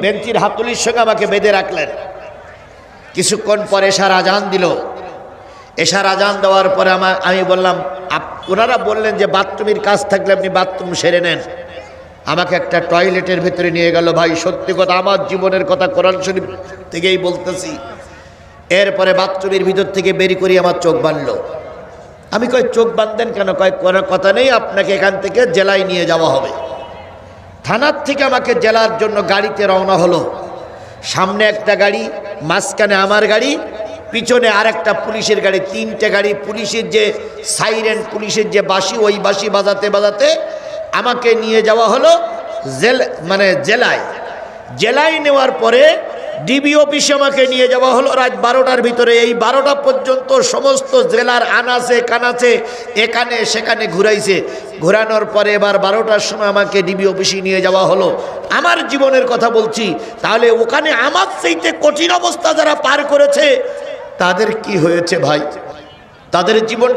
বেঞ্চির হাতুলির সঙ্গে আমাকে বেঁধে রাখলেন। কিছুক্ষণ পরে এশার আজান দিল। এশার আজান দেওয়ার পরে আমি বললাম, ওনারা বললেন যে বাথরুমের কাজ থাকলে আপনি বাথরুম সেরে নেন। আমাকে একটা টয়লেটের ভেতরে নিয়ে গেল। ভাই সত্যি কথা, আমার জীবনের কথা কোরআন শরীফ থেকেই বলতেছি। এরপরে বাথরুমের ভিতর থেকে বেরি করে আমার চোখ বাঁধলো। আমি কই চোখ বাঁধতেন কেন? কয় কোনো কথা নেই, আপনাকে এখান থেকে জেলায় নিয়ে যাওয়া হবে। থানার থেকে আমাকে জেলার জন্য গাড়িতে রওনা হলো। সামনে একটা গাড়ি, মাঝখানে আমার গাড়ি, পিছনে আর একটা পুলিশের গাড়ি, তিনটে গাড়ি। পুলিশের যে সাইরেন, পুলিশের যে বাঁশি, ওই বাঁশি বাজাতে বাজাতে আমাকে নিয়ে যাওয়া হলো জেলায় নেওয়ার পরে ডিবি অফিসে আমাকে নিয়ে যাওয়া হলো রাত 12টার ভিতরে। এই 12টা পর্যন্ত সমস্ত জেলার আনাচে কানাচে এখানে সেখানে ঘুরানোর পরে এবার 12টার সময় আমাকে ডিবি অফিসে নিয়ে যাওয়া হলো। আমার জীবনের কথা বলছি। তাহলে ওখানে আমার চাইতে কঠিন অবস্থা যারা পার করেছে তাদের কি হয়েছে ভাই? তাদের জীবনটা